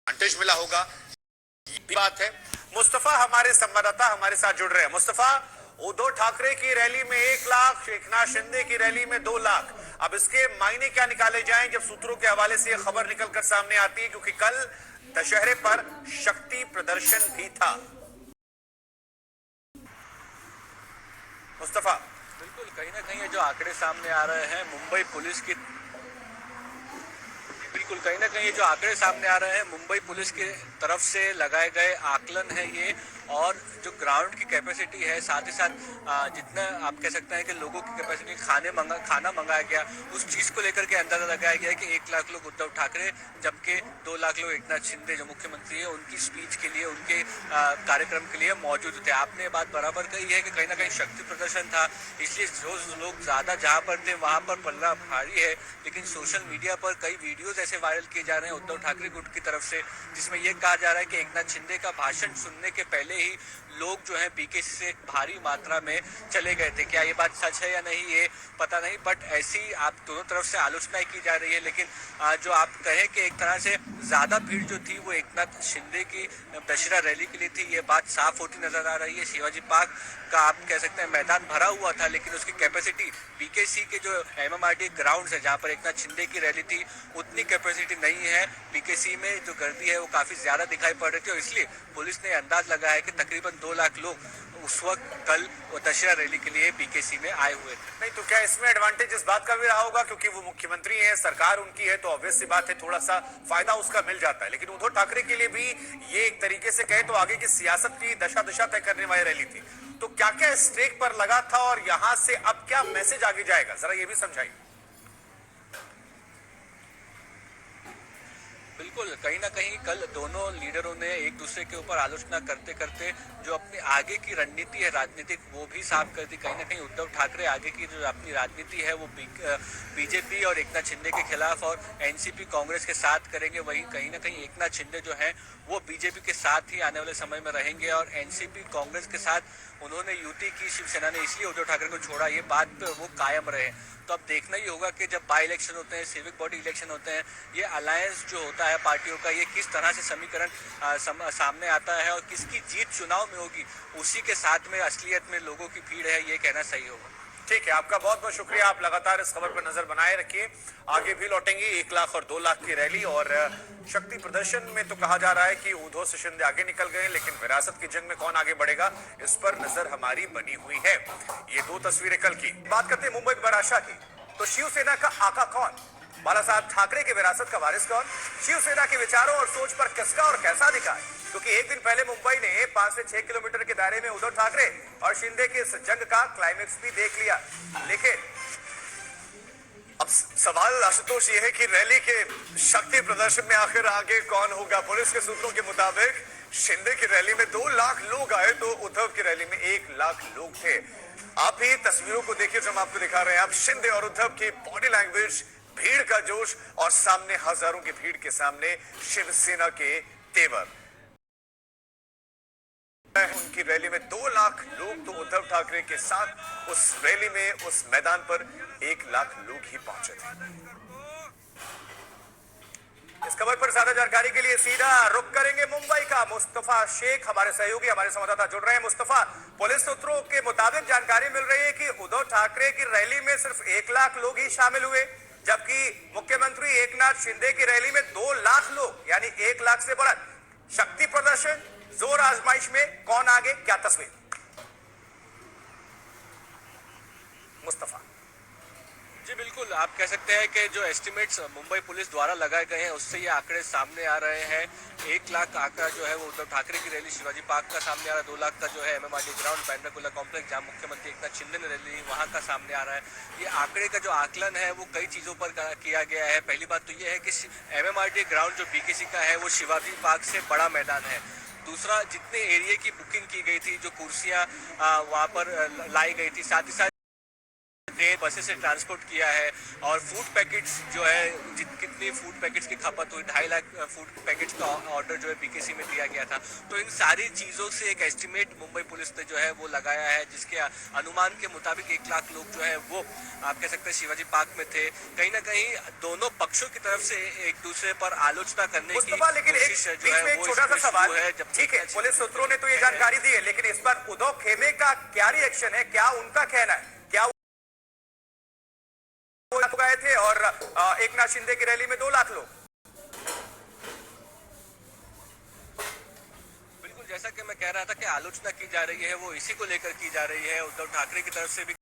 Advantage मिला होगा, ये बात है। मुस्तफा हमारे संवाददाता हमारे साथ जुड़ रहे हैं। मुस्तफा, उद्धव ठाकरे की रैली में 1 लाख, एकनाथ शिंदे की रैली में 2 लाख, अब इसके मायने क्या निकाले जाएं जब सूत्रों के हवाले से यह खबर निकलकर सामने आती है, क्योंकि कल दशहरे पर शक्ति प्रदर्शन भी था। मुस्तफा, बिल्कुल, कहीं ना कहीं जो आंकड़े सामने आ रहे हैं मुंबई पुलिस की, बिल्कुल कहीं ना कहीं जो आंकड़े सामने आ रहे हैं मुंबई पुलिस की तरफ से लगाए गए आकलन है ये, और जो ग्राउंड की कैपेसिटी है, साथ ही साथ जितना आप कह सकते हैं कि लोगों की कैपेसिटी, खाना मंगाया गया, उस चीज़ को लेकर के अंदाजा लगाया गया है कि 1 लाख लोग उद्धव ठाकरे, जबकि 2 लाख लोग एकनाथ शिंदे जो मुख्यमंत्री है उनकी स्पीच के लिए, उनके कार्यक्रम के लिए मौजूद थे। आपने ये बात बराबर कही है कि कहीं ना कहीं शक्ति प्रदर्शन था, इसलिए जो लोग ज़्यादा जहाँ पर थे वहाँ पर पल्ला भारी है। लेकिन सोशल मीडिया पर कई वीडियोज ऐसे वायरल किए जा रहे हैं उद्धव ठाकरे गुट की तरफ से, जिसमें यह कहा जा रहा है कि एकनाथ शिंदे का भाषण सुनने के पहले ही लोग जो है बीकेसी से भारी मात्रा में चले गए थे। क्या ये बात सच है या नहीं ये पता नहीं, बट ऐसी आप दोनों तरफ से आलोचना की जा रही है। लेकिन जो आप कहें कि एक तरह से ज्यादा भीड़ जो थी वो एकनाथ शिंदे की दशहरा रैली के लिए थी, ये बात साफ होती नजर आ रही है। शिवाजी पार्क का आप कह सकते हैं मैदान भरा हुआ था, लेकिन उसकी कैपेसिटी बीकेसी के जो एमएमआरडी ग्राउंड है जहाँ पर एकनाथ शिंदे की रैली थी उतनी कैपेसिटी नहीं है। बीकेसी में जो गर्दी है वो काफी ज्यादा दिखाई पड़ रही थी, और इसलिए पुलिस ने अंदाज लगाया है कि तकरीबन 2 लाख लोग उस वक्त कल दशहरा रैली के लिए बीकेसी में आए हुए थे। नहीं तो क्या इसमें एडवांटेज इस बात का भी रहा होगा क्योंकि वो मुख्यमंत्री है, सरकार उनकी है, तो ऑब्वियस सी बात है थोड़ा सा फायदा उसका मिल जाता है। लेकिन उद्धव ठाकरे के लिए भी ये एक तरीके से कहे तो आगे की सियासत की दशा तय करने वाली रैली थी। तो क्या क्या स्ट्रेक पर लगा था और यहां से अब क्या मैसेज आगे जाएगा, जरा ये भी समझाइए। बिल्कुल, कहीं ना कहीं कल दोनों लीडरों ने एक दूसरे के ऊपर आलोचना करते करते जो अपनी आगे की रणनीति है राजनीतिक वो भी साफ कर दी। कहीं ना कहीं उद्धव ठाकरे आगे की जो अपनी राजनीति है वो बीजेपी और एकनाथ शिंदे के खिलाफ और एनसीपी कांग्रेस के साथ करेंगे। वहीं कहीं ना कहीं एकनाथ शिंदे जो है वो बीजेपी के साथ ही आने वाले समय में रहेंगे, और एनसीपी कांग्रेस के साथ उन्होंने युति की, शिवसेना ने इसलिए उद्धव ठाकरे को छोड़ा, ये बात पे वो कायम रहे। तो अब देखना ही होगा कि जब बाई इलेक्शन होते हैं, सिविक बॉडी इलेक्शन होते हैं, ये अलायंस जो होता है पार्टियों का, ये किस तरह से समीकरण सामने आता है और किसकी जीत चुनाव में होगी, उसी के साथ में असलियत में लोगों की भीड़ है, ये कहना सही होगा। ठीक है, आपका बहुत बहुत शुक्रिया। आप लगातार इस खबर पर नजर बनाए रखिए, आगे भी लौटेंगे। 1 लाख और 2 लाख की रैली और शक्ति प्रदर्शन में तो कहा जा रहा है कि उद्धव से शिंदे आगे निकल गए, लेकिन विरासत की जंग में कौन आगे बढ़ेगा इस पर नजर हमारी बनी हुई है। ये 2 तस्वीरें कल की। बात करते हैं मुंबई बराशा की, तो शिवसेना का आका कौन, बाला साहब ठाकरे के विरासत का वारिस कौन, शिवसेना के विचारों और सोच पर किसका और कैसा अधिकार, क्योंकि एक दिन पहले मुंबई ने 5 से 6 किलोमीटर के दायरे में उद्धव ठाकरे और शिंदे के इस जंग का क्लाइमेक्स भी देख लिया। लेकिन अब सवाल आशुतोष ये है कि रैली के शक्ति प्रदर्शन में आखिर आगे कौन होगा। पुलिस के सूत्रों के मुताबिक शिंदे की रैली में 2 लाख लोग आए तो उद्धव की रैली में 1 लाख लोग थे। आप ही तस्वीरों को देखिए जो हम आपको दिखा रहे हैं। आप शिंदे और उद्धव की बॉडी लैंग्वेज, भीड़ का जोश और सामने हजारों की भीड़ के सामने शिवसेना के तेवर। उनकी रैली में 2 लाख लोग, तो उद्धव ठाकरे के साथ उस रैली में, उस मैदान पर 1 लाख लोग ही पहुंचे थे। इस खबर पर ज्यादा जानकारी के लिए सीधा रुख करेंगे मुंबई का। मुस्तफा शेख हमारे सहयोगी, हमारे संवाददाता जुड़ रहे हैं। मुस्तफा, पुलिस सूत्रों के मुताबिक जानकारी मिल रही है कि उद्धव ठाकरे की रैली में सिर्फ 1 लाख लोग ही शामिल हुए, जबकि मुख्यमंत्री एकनाथ शिंदे की रैली में 2 लाख लोग, यानी 1 लाख से बढ़त। शक्ति प्रदर्शन, जोर आजमाइश में कौन आगे, क्या तस्वीर। मुस्तफा जी बिल्कुल, आप कह सकते हैं कि जो एस्टिमेट्स मुंबई पुलिस द्वारा लगाए गए हैं उससे ये आंकड़े सामने आ रहे हैं। 1 लाख आंकड़ा जो है वो उद्धव ठाकरे की रैली शिवाजी पार्क का सामने आ रहा है, 2 लाख का जो है एमएमआरडी ग्राउंड बैंड्रा कॉम्प्लेक्स जहां मुख्यमंत्री एकनाथ शिंदे ने रैली वहां का सामने आ रहा है। ये आंकड़े का जो आकलन है वो कई चीजों पर किया गया है। पहली बात तो ये है कि एमएमआरडी ग्राउंड जो बीकेसी का है वो शिवाजी पार्क से बड़ा मैदान है। दूसरा, जितने एरिया की बुकिंग की गई थी, जो कुर्सियां वहां पर लाई गई थी, साथ ही साथ ट्रेन बसेस से ट्रांसपोर्ट किया है और फूड पैकेट्स जो है कितनी फूड पैकेट्स की खपत हुई 2.5 लाख फूड पैकेट्स का ऑर्डर जो है बीकेसी में दिया गया था। तो इन सारी चीज़ों से एक एस्टिमेट मुंबई पुलिस ने जो है वो लगाया है, जिसके अनुमान के मुताबिक 1 लाख लोग जो है वो आप कह सकते हैं शिवाजी पार्क में थे। कहीं ना कहीं दोनों पक्षों की तरफ से एक दूसरे पर आलोचना करने की मुस्तफा, लेकिन एक कोशिश बीच जो है में एक वो छोटा सा इसमें सवाल शुरू है। जब ठीक है, पुलिस सूत्रों ने तो ये जानकारी दी है, लेकिन इस पर उद्धव खेमे का क्या रिएक्शन है, क्या उनका कहना है, क्या वो गए थे और एक नाथ शिंदे की रैली में 2 लाख लोग? बिल्कुल, जैसा कि मैं कह रहा था कि आलोचना की जा रही है वो इसी को लेकर की जा रही है। उद्धव ठाकरे की तरफ से भी